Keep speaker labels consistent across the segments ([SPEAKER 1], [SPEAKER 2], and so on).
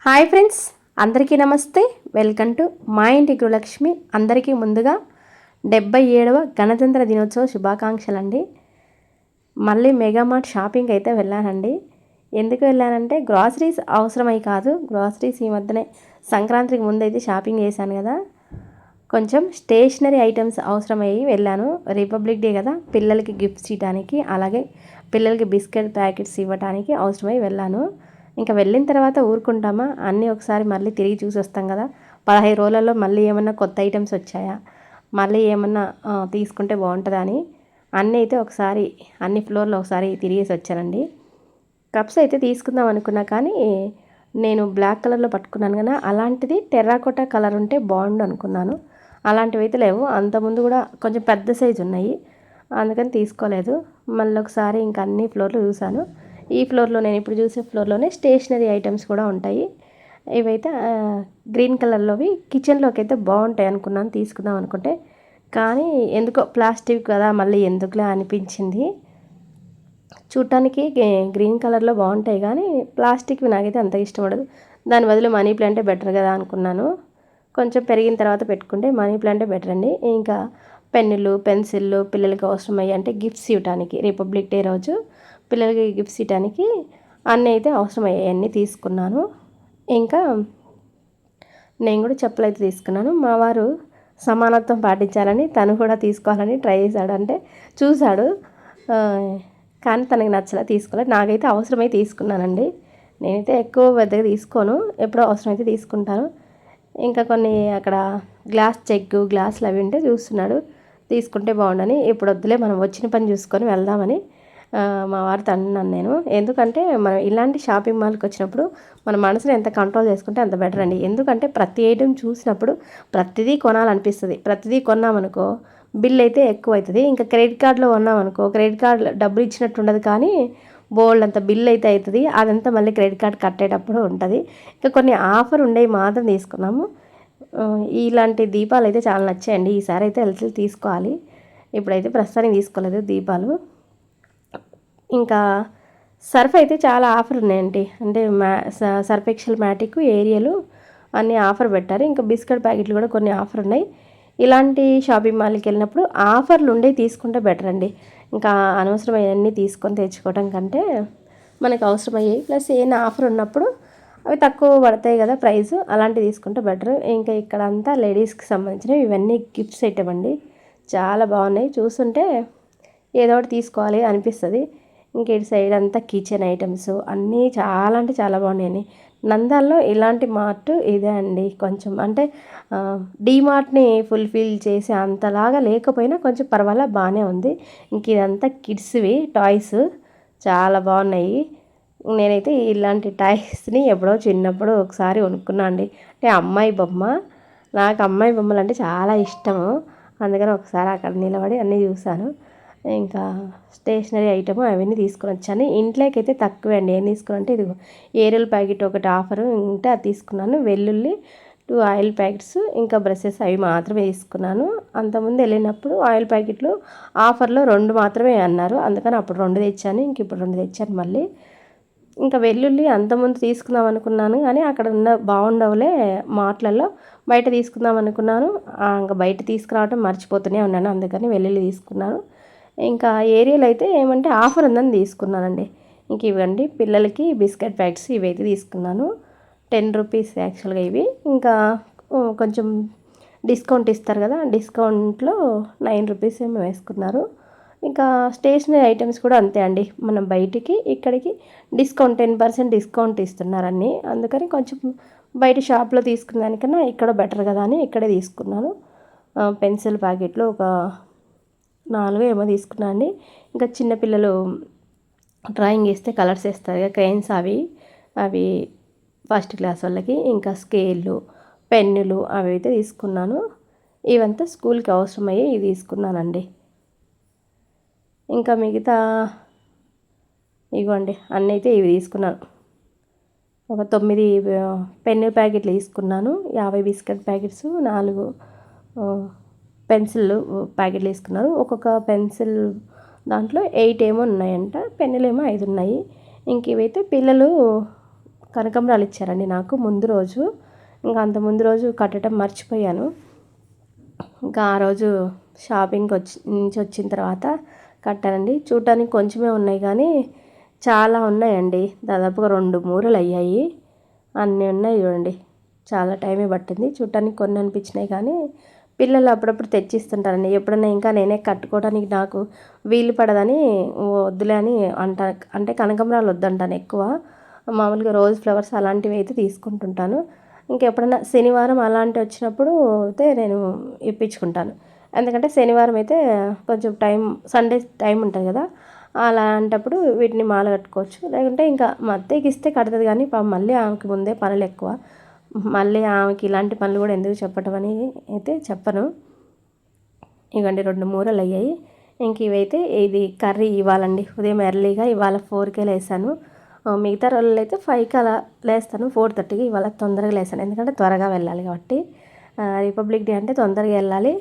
[SPEAKER 1] Hi friends, అందరికీ నమస్తే. Welcome to మా ఇంటి గృహలక్ష్మి. అందరికీ ముందుగా 77వ గణతంత్ర దినోత్సవ శుభాకాంక్షలు అండి. మళ్ళీ మెగామార్ట్ షాపింగ్ అయితే వెళ్ళానండి. ఎందుకు వెళ్ళానంటే గ్రాసరీస్ అవసరమై కాదు, గ్రాసరీస్ ఈ మధ్యనే సంక్రాంతికి ముందైతే షాపింగ్ చేశాను కదా, కొంచెం స్టేషనరీ ఐటమ్స్ అవసరమయ్యి వెళ్ళాను. రిపబ్లిక్ డే కదా, పిల్లలకి గిఫ్ట్స్ ఇవ్వడానికి, అలాగే పిల్లలకి బిస్కెట్ ప్యాకెట్స్ ఇవ్వడానికి అవసరమై వెళ్ళాను. ఇంకా వెళ్ళిన తర్వాత ఊరుకుంటామా, అన్నీ ఒకసారి మళ్ళీ తిరిగి చూసి వస్తాం కదా. 15 రోజులలో మళ్ళీ ఏమన్నా కొత్త ఐటమ్స్ వచ్చాయా, మళ్ళీ ఏమన్నా తీసుకుంటే బాగుంటుందా అని అన్నీ అయితే ఒకసారి అన్ని ఫ్లోర్లో ఒకసారి తిరిగేసి వచ్చానండి. కప్స్ అయితే తీసుకుందాం అనుకున్నా, కానీ నేను బ్లాక్ కలర్లో పట్టుకున్నాను కదా, అలాంటిది టెర్రాకోటా కలర్ ఉంటే బాగుండు అనుకున్నాను. అలాంటివి అయితే లేవు. అంతకుముందు కూడా కొంచెం పెద్ద సైజు ఉన్నాయి, అందుకని తీసుకోలేదు. మళ్ళీ ఒకసారి ఇంకా అన్ని ఫ్లోర్లు చూశాను. ఈ ఫ్లోర్లో, నేను ఇప్పుడు చూసే ఫ్లోర్లోనే స్టేషనరీ ఐటమ్స్ కూడా ఉంటాయి. ఇవైతే గ్రీన్ కలర్లోవి కిచెన్లోకి అయితే బాగుంటాయి అనుకున్నాను, తీసుకుందాం అనుకుంటే, కానీ ఎందుకో ప్లాస్టిక్ కదా, మళ్ళీ ఎందుకులే అనిపించింది. చూడటానికి గ్రీన్ కలర్లో బాగుంటాయి, కానీ ప్లాస్టిక్వి నాకైతే అంత ఇష్టం పడదు. దాని బదులు మనీ ప్లాంటే బెటర్ కదా అనుకున్నాను. కొంచెం పెరిగిన తర్వాత పెట్టుకుంటే మనీ ప్లాంటే బెటర్ అండి. ఇంకా పెన్నులు, పెన్సిళ్ళు పిల్లలకి అవసరమయ్యి, అంటే గిఫ్ట్స్ ఇవ్వడానికి రిపబ్లిక్ డే రోజు పిల్లలకి గిఫ్ట్స్ ఇవ్వడానికి అన్నీ అయితే అవసరమయ్యాయి, అన్నీ తీసుకున్నాను. ఇంకా నేను కూడా చెప్పులు అయితే తీసుకున్నాను. మా వారు సమానత్వం పాటించాలని తను కూడా తీసుకోవాలని ట్రై చేశాడు, అంటే చూశాడు, కానీ తనకి నచ్చలే, తీసుకోలేదు. నాకైతే అవసరమై తీసుకున్నానండి. నేనైతే ఎక్కువ పెద్దగా తీసుకోను, ఎప్పుడో అవసరమైతే తీసుకుంటాను. ఇంకా కొన్ని అక్కడ గ్లాస్ చెక్ గ్లాసులు అవి ఉంటే చూస్తున్నాడు, తీసుకుంటే బాగుండని. ఇప్పుడు వద్దులే, మనం వచ్చిన పని చూసుకొని వెళ్దామని మా వారితో అన్నాను నేను. ఎందుకంటే మనం ఇలాంటి షాపింగ్ మాల్కి వచ్చినప్పుడు మన మనసుని ఎంత కంట్రోల్ చేసుకుంటే అంత బెటర్ అండి. ఎందుకంటే ప్రతి ఐటెం చూసినప్పుడు ప్రతిదీ కొనాలనిపిస్తుంది. ప్రతిదీ కొన్నామనుకో బిల్ అయితే ఎక్కువ అవుతుంది. ఇంకా క్రెడిట్ కార్డులో కొన్నామనుకో క్రెడిట్ కార్డు డబ్బులు ఇచ్చినట్టు ఉండదు, కానీ బోల్డ్ అంత బిల్ అయితే అవుతుంది. అదంతా మళ్ళీ క్రెడిట్ కార్డ్ కట్టేటప్పుడు ఉంటుంది. ఇంకా కొన్ని ఆఫర్ ఉండేవి మాత్రం తీసుకున్నాము. ఇలాంటి దీపాలు అయితే చాలా నచ్చాయండి. ఈసారి అయితే వెళ్తే తీసుకోవాలి. ఇప్పుడైతే ప్రస్తుతానికి తీసుకోలేదు దీపాలు. ఇంకా సర్ఫ్ అయితే చాలా ఆఫర్ ఉన్నాయండి. అంటే సర్ఫ్ ఎక్సెల్ మ్యాటిక్, ఏరియలు అన్నీ ఆఫర్ పెట్టారు. ఇంకా బిస్కెట్ ప్యాకెట్లు కూడా కొన్ని ఆఫర్ ఉన్నాయి. ఇలాంటి షాపింగ్ మాల్కి వెళ్ళినప్పుడు ఆఫర్లు ఉండేవి తీసుకుంటే బెటర్ అండి. ఇంకా అనవసరమైనవన్నీ తీసుకొని తెచ్చుకోవడం కంటే మనకు అవసరమయ్యాయి ప్లస్ ఏమైనా ఆఫర్ ఉన్నప్పుడు అవి తక్కువ పడతాయి కదా ప్రైస్, అలాంటివి తీసుకుంటే బెటర్. ఇంకా ఇక్కడ అంతా లేడీస్కి సంబంధించినవి, ఇవన్నీ గిఫ్ట్స్ ఐటమ్ అండి. చాలా బాగున్నాయి, చూస్తుంటే ఏదో ఒకటి తీసుకోవాలి అనిపిస్తుంది. ఇంక ఇటు సైడ్ అంతా కిచెన్ ఐటమ్స్ అన్నీ చాలా అంటే చాలా బాగున్నాయండి. నంద్యాలలో ఇలాంటి మార్ట్ ఇదే అండి. కొంచెం అంటే డీమార్ట్ని ఫుల్ఫిల్ చేసే అంతలాగా లేకపోయినా కొంచెం పర్వాలా బాగానే ఉంది. ఇంక ఇదంతా కిడ్స్వి టాయ్స్ చాలా బాగున్నాయి. నేనైతే ఇలాంటి టాయ్స్ని ఎప్పుడో చిన్నప్పుడు ఒకసారి కొనుక్కున్నా అండి. అంటే అమ్మాయి బొమ్మ, నాకు అమ్మాయి బొమ్మలు అంటే చాలా ఇష్టము. అందుకని ఒకసారి అక్కడ నిలబడి అన్నీ చూశాను. ఇంకా స్టేషనరీ ఐటమ్ అవన్నీ తీసుకొని వచ్చాను. ఇంట్లోకి అయితే తక్కువే అండి. ఏం తీసుకున్నానంటే ఇది ఏరియల్ ప్యాకెట్ ఒకటి ఆఫర్ ఉంటే అది తీసుకున్నాను. వెల్లుల్లి 2 ఆయిల్ ప్యాకెట్స్, ఇంకా బ్రషెస్ అవి మాత్రమే తీసుకున్నాను. అంతకుముందు వెళ్ళినప్పుడు ఆయిల్ ప్యాకెట్లు ఆఫర్లో 2 మాత్రమే అన్నారు, అందుకని అప్పుడు 2 తెచ్చాను. ఇంక ఇప్పుడు 2 తెచ్చాను మళ్ళీ. ఇంకా వెల్లుల్లి అంతకుముందు తీసుకుందాం అనుకున్నాను, కానీ అక్కడ ఉన్న బాగుండవులే మార్ట్లలో, బయట తీసుకుందాం అనుకున్నాను. ఇంకా బయట తీసుకురావడం మర్చిపోతూనే ఉన్నాను, అందుకని వెల్లుల్లి తీసుకున్నాను. ఇంకా ఏరియల్ అయితే ఏమంటే ఆఫర్ ఉందని తీసుకున్నానండి. ఇంక ఇవ్వండి పిల్లలకి బిస్కెట్ ప్యాకెట్స్ ఇవైతే తీసుకున్నాను. 10 రూపీస్ యాక్చువల్గా ఇవి. ఇంకా కొంచెం డిస్కౌంట్ ఇస్తారు కదా, డిస్కౌంట్లో 9 రూపీస్ ఏమో వేసుకున్నారు. ఇంకా స్టేషనరీ ఐటమ్స్ కూడా అంతే అండి. మనం బయటికి ఇక్కడికి డిస్కౌంట్ 10% డిస్కౌంట్ ఇస్తున్నారని, అందుకని కొంచెం బయట షాప్లో తీసుకున్న దానికన్నా ఇక్కడ బెటర్ కదా అని ఇక్కడే తీసుకున్నాను. పెన్సిల్ ప్యాకెట్లు ఒక 4 ఏమో తీసుకున్నాను అండి. ఇంకా చిన్నపిల్లలు డ్రాయింగ్ వేస్తే కలర్స్ వేస్తారు కదా, క్రెయిన్స్, అవి ఫస్ట్ క్లాస్ వాళ్ళకి. ఇంకా స్కేళ్ళు, పెన్నులు అవి అయితే తీసుకున్నాను. ఇవంతా స్కూల్కి అవసరమయ్యి ఇవి తీసుకున్నానండి. ఇంకా మిగతా ఇవ్వండి అన్నీ అయితే ఇవి తీసుకున్నాను. ఒక 9 పెన్ను ప్యాకెట్లు తీసుకున్నాను. 50 బిస్కెట్ ప్యాకెట్స్, 4 పెన్సిల్ ప్యాకెట్లు తీసుకున్నారు. ఒక్కొక్క పెన్సిల్ దాంట్లో 8 ఏమో ఉన్నాయంట, పెన్నులు ఏమో 5 ఉన్నాయి. ఇంక ఇవైతే పిల్లలు కనకంబరాలు ఇచ్చారండి నాకు ముందు రోజు. ఇంకా అంత ముందు రోజు కట్టడం మర్చిపోయాను. ఇంకా ఆ రోజు షాపింగ్కి నుంచి వచ్చిన తర్వాత కట్టానండి. చూడటానికి కొంచెమే ఉన్నాయి కానీ చాలా ఉన్నాయండి. దాదాపుగా 2 మూరలు అయ్యాయి. అన్నీ ఉన్నాయి చూడండి. చాలా టైమే పట్టింది. చూడటానికి కొన్ని అనిపించినాయి కానీ పిల్లలు అప్పుడప్పుడు తెచ్చిస్తుంటారండి. ఎప్పుడన్నా ఇంకా నేనే కట్టుకోవడానికి నాకు వీలు పడదని వద్దులే అని అంటే కనకంబరాలు వద్దంటాను ఎక్కువ. మామూలుగా రోజ్ ఫ్లవర్స్ అలాంటివి అయితే తీసుకుంటుంటాను. ఇంకెప్పుడన్నా శనివారం అలాంటివి వచ్చినప్పుడు అయితే నేను ఇప్పించుకుంటాను. ఎందుకంటే శనివారం అయితే కొంచెం టైం, సండే టైం ఉంటుంది కదా, అలాంటప్పుడు వీటిని మాల కట్టుకోవచ్చు. లేకుంటే ఇంకా మా అత్తయ్యకి ఇస్తే కడుతుంది కానీ మళ్ళీ ఆమెకి ముందే పనులు ఎక్కువ. మళ్ళీ ఆమెకి ఇలాంటి పనులు కూడా ఎందుకు చెప్పటం అని అయితే చెప్పను. ఇవ్వండి 2 మూరలు అయ్యాయి. ఇంక ఇవైతే ఇది కర్రీ ఇవ్వాలండి. ఉదయం ఎర్లీగా ఇవాళ 4కే లేసాను. మిగతా రోజులు అయితే 5కి అలా లేస్తాను, 4:30కి. ఇవాళ తొందరగా లేసాను ఎందుకంటే త్వరగా వెళ్ళాలి కాబట్టి. రిపబ్లిక్ డే అంటే తొందరగా వెళ్ళాలి,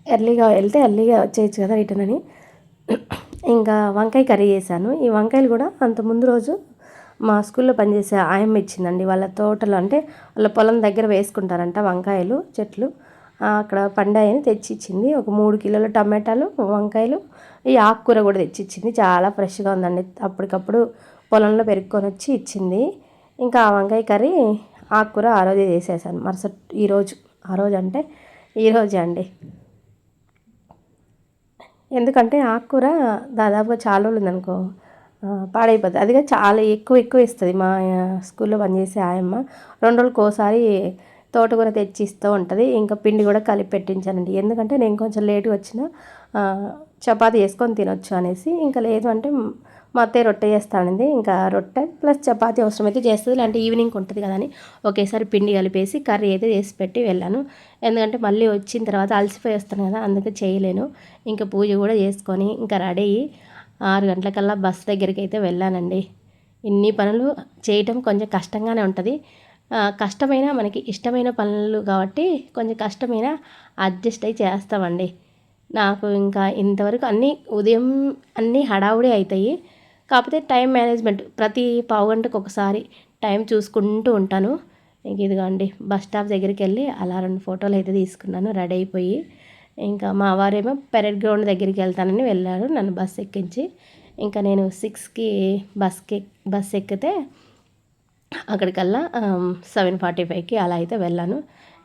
[SPEAKER 1] ఎర్లీగా వెళ్తే ఎర్లీగా వచ్చేయచ్చు కదా రిటర్న్ అని. ఇంకా వంకాయ కర్రీ చేశాను. ఈ వంకాయలు కూడా అంత ముందు రోజు మా స్కూల్లో పనిచేసే ఆయమ్మ ఇచ్చిందండి. వాళ్ళ తోటలో అంటే వాళ్ళ పొలం దగ్గర వేసుకుంటారంట వంకాయలు చెట్లు. అక్కడ పండాయని తెచ్చి ఇచ్చింది. ఒక 3 కిలోల టమాటాలు, వంకాయలు, ఈ ఆకుకూర కూడా తెచ్చి ఇచ్చింది. చాలా ఫ్రెష్గా ఉందండి. అప్పటికప్పుడు పొలంలో పెరుక్కొని వచ్చి ఇచ్చింది. ఇంకా ఆ వంకాయ కర్రీ, ఆకుకూర ఆ రోజే చేసేసాను. ఈరోజే అండి. ఎందుకంటే ఆకుకూర దాదాపుగా చాలా రోజులు ఉందనుకో పాడైపోతుంది. అదిగా చాలా ఎక్కువ ఇస్తుంది. మా స్కూల్లో పనిచేసే ఆయమ్మ 2 రోజులకు ఒకసారి తోటకూర తెచ్చి ఇస్తూ ఉంటుంది. ఇంకా పిండి కూడా కలిపి పెట్టించానండి. ఎందుకంటే నేను కొంచెం లేటుగా వచ్చినా చపాతీ చేసుకొని తినొచ్చు అనేసి. ఇంకా లేదు అంటే మా అత్తయ్య రొట్టె చేస్తానండి. ఇంకా రొట్టె ప్లస్ చపాతీ అవసరమైతే చేస్తుంది, లేదంటే ఈవినింగ్ ఉంటుంది కదా అని ఒకేసారి పిండి కలిపేసి కర్రీ అయితే చేసి పెట్టి వెళ్ళాను. ఎందుకంటే మళ్ళీ వచ్చిన తర్వాత అలసిపోయి వస్తాను కదా, అందుకే చేయలేను. ఇంకా పూజ కూడా చేసుకొని ఇంకా రెడీ అయ్యి 6 గంటలకల్లా బస్ దగ్గరికి అయితే వెళ్ళానండి. ఇన్ని పనులు చేయటం కొంచెం కష్టంగానే ఉంటుంది. కష్టమైన మనకి ఇష్టమైన పనులు కాబట్టి కొంచెం కష్టమైన అడ్జస్ట్ అయ్యి చేస్తామండి. నాకు ఇంకా ఇంతవరకు ఉదయం అన్నీ హడావుడి అవుతాయి. కాకపోతే టైం మేనేజ్మెంట్ ప్రతి పావుగంటకు ఒకసారి టైం చూసుకుంటూ ఉంటాను. ఇంక ఇదిగోండి బస్ స్టాప్ దగ్గరికి వెళ్ళి అలా 2 ఫోటోలు అయితే తీసుకున్నాను రెడీ అయిపోయి. ఇంకా మా వారేమో పెరెడ్ గ్రౌండ్ దగ్గరికి వెళ్తానని వెళ్ళారు నన్ను బస్ ఎక్కించి. ఇంకా నేను 6కి బస్ ఎక్కితే అక్కడికల్లా 7:45కి అలా అయితే వెళ్ళాను.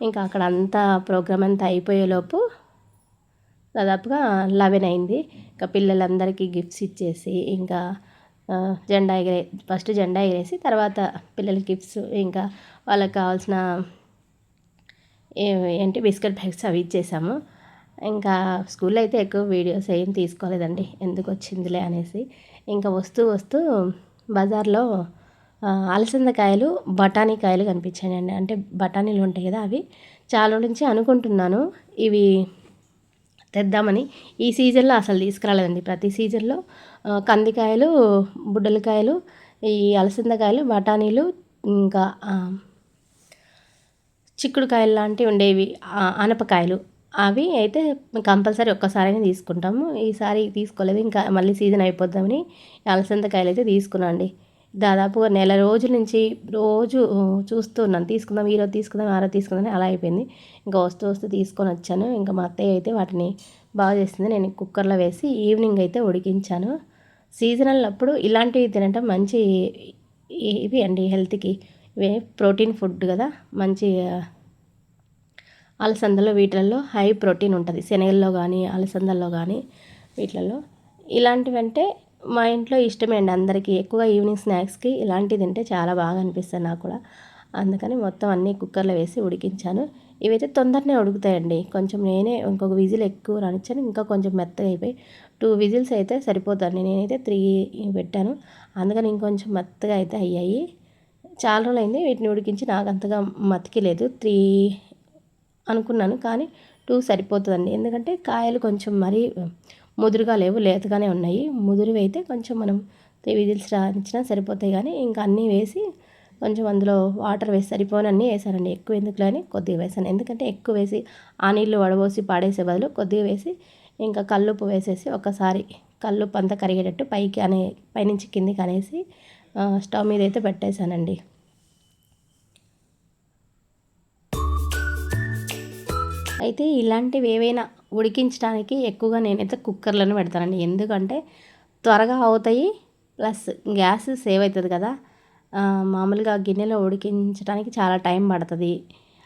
[SPEAKER 1] ఇంకా అక్కడ అంతా ప్రోగ్రామ్ అంతా అయిపోయేలోపు దాదాపుగా 11 అయింది. ఇంకా పిల్లలందరికీ గిఫ్ట్స్ ఇచ్చేసి ఇంకా ఫస్ట్ జెండా ఎగరేసి తర్వాత పిల్లలకి గిఫ్ట్స్, ఇంకా వాళ్ళకి కావాల్సిన ఏంటి బిస్కెట్ ప్యాకెట్స్ అవి ఇచ్చేసాము. ఇంకా స్కూల్లో అయితే ఎక్కువ వీడియోస్ ఏం తీసుకోలేదండి, ఎందుకు వచ్చిందిలే అనేసి. ఇంకా వస్తూ బజార్లో అలసందకాయలు, బఠానీ కాయలు కనిపించాయండి. అంటే బఠానీలు ఉంటాయి కదా, అవి చాలా నుంచి అనుకుంటున్నాను ఇవి తెద్దామని. ఈ సీజన్లో అసలు తీసుకురాలేదండి. ప్రతి సీజన్లో కందికాయలు, బుడ్డలకాయలు, ఈ అలసందకాయలు, బఠానీలు, ఇంకా చిక్కుడుకాయలు లాంటివి ఉండేవి, ఆనపకాయలు, అవి అయితే కంపల్సరీ ఒక్కసారైనా తీసుకుంటాము. ఈసారి తీసుకోలేదు, ఇంకా మళ్ళీ సీజన్ అయిపోద్దామని అలసందకాయలు అయితే తీసుకున్నాను అండి. దాదాపుగా నెల రోజుల నుంచి రోజు చూస్తూ ఉన్నాను, తీసుకుందాం ఈరోజు తీసుకుందాం ఆ రోజు తీసుకుందాం అలా అయిపోయింది. ఇంకా వస్తూ తీసుకొని వచ్చాను. ఇంకా మా అత్తయ్య అయితే వాటిని బాగా చేసింది. నేను కుక్కర్లో వేసి ఈవినింగ్ అయితే ఉడికించాను. సీజనల్ అప్పుడు ఇలాంటివి తినటం మంచి ఇవి అండి హెల్త్కి. ఇవే ప్రోటీన్ ఫుడ్ కదా, మంచి అలసందలో వీటిల్లో హై ప్రోటీన్ ఉంటుంది. శనగల్లో కానీ అలసందల్లో కానీ వీటిల్లో. ఇలాంటివంటే మా ఇంట్లో ఇష్టమే అండి అందరికీ. ఎక్కువగా ఈవినింగ్ స్నాక్స్కి ఇలాంటివి తింటే చాలా బాగా అనిపిస్తుంది నాకు కూడా. అందుకని మొత్తం అన్నీ కుక్కర్లో వేసి ఉడికించాను. ఇవైతే తొందరనే ఉడుకుతాయండి. కొంచెం నేనే ఇంకొక విజిల్ ఎక్కువ రానిచ్చాను, ఇంకా కొంచెం మెత్తగా అయిపోయి 2 విజిల్స్ అయితే సరిపోతాను. నేనైతే 3 పెట్టాను, అందుకని ఇంకొంచెం మెత్తగా అయితే అయ్యాయి. చాలా రోజులైంది వీటిని ఉడికించి, నాకు అంతగా మతికిలేదు. 3 అనుకున్నాను కానీ 2 సరిపోతుందండి. ఎందుకంటే కాయలు కొంచెం మరీ ముదురుగా లేవు, లేతగానే ఉన్నాయి. ముదురువి అయితే కొంచెం మనం 3 విజిల్స్ రానిచ్చినా సరిపోతాయి. కానీ ఇంకా అన్నీ వేసి కొంచెం అందులో వాటర్ వేసి సరిపోనన్నీ వేసానండి. ఎక్కువ ఎందుకులే అని కొద్దిగా వేసాను. ఎందుకంటే ఎక్కువ వేసి ఆ నీళ్ళు వడబోసి పాడేసే బదులు కొద్దిగా వేసి ఇంకా కల్లుప్పు వేసేసి ఒకసారి కల్లుప్పు అంతా కరిగేటట్టు పైనుంచి కిందికి అనేసి స్టవ్ మీద అయితే పెట్టేశానండి. అయితే ఇలాంటివి ఏవైనా ఉడికించడానికి ఎక్కువగా నేనైతే కుక్కర్లోనే పెడతానండి. ఎందుకంటే త్వరగా అవుతాయి, ప్లస్ గ్యాస్ సేవ్ అవుతుంది కదా. మామూలుగా గిన్నెలో ఉడికించడానికి చాలా టైం పడుతుంది,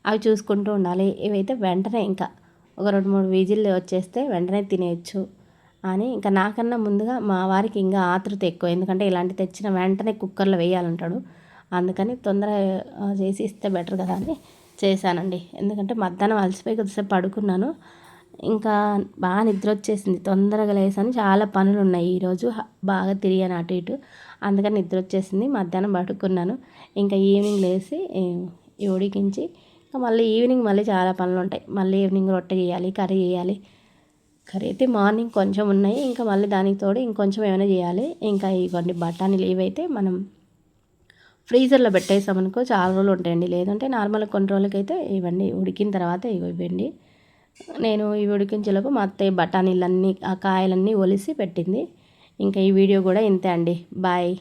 [SPEAKER 1] అవి చూసుకుంటూ ఉండాలి. ఇవైతే వెంటనే ఇంకా ఒక 2-3 విజిల్లు వచ్చేస్తే వెంటనే తినేయచ్చు అని ఇంకా నాకన్నా ముందుగా మా వారికి ఇంకా ఆతృత ఎక్కువ. ఎందుకంటే ఇలాంటి తెచ్చిన వెంటనే కుక్కర్లో వేయాలంటాడు. అందుకని తొందరగా చేసి ఇస్తే బెటర్ కదా అని చేశానండి. ఎందుకంటే మధ్యాహ్నం అలసిపోయి కొద్దిసేపు పడుకున్నాను, ఇంకా బాగా నిద్ర వచ్చేసింది. తొందరగా లేసాను, చాలా పనులు ఉన్నాయి ఈరోజు, బాగా తిరిగాను అటు ఇటు, అందుకని నిద్ర వచ్చేసింది. మధ్యాహ్నం పడుకున్నాను, ఇంకా ఈవినింగ్ లేసి ఉడికించి ఇంకా మళ్ళీ ఈవినింగ్ మళ్ళీ చాలా పనులు ఉంటాయి. మళ్ళీ ఈవినింగ్ రొట్టె చేయాలి, కర్రీ చేయాలి. కర్రీ అయితే మార్నింగ్ కొంచెం ఉన్నాయి, ఇంకా మళ్ళీ దానికి తోడు ఇంకొంచెం ఏమైనా చేయాలి. ఇంకా ఇవన్నీ బఠానీలు ఇవైతే మనం ఫ్రీజర్లో పెట్టేసామనుకో చాలా రోజులు ఉంటాయండి. లేదంటే నార్మల్గా కొన్ని రోజులకైతే ఇవన్నీ ఉడికిన తర్వాత ఇవ్వండి. నేను ఇవి ఉడికించేలోపు మా అత్తయ్య బఠానీలన్నీ ఆ కాయలన్నీ ఒలిసి పెట్టింది. ఇంకా ఈ వీడియో కూడా ఇంతే అండి. బాయ్.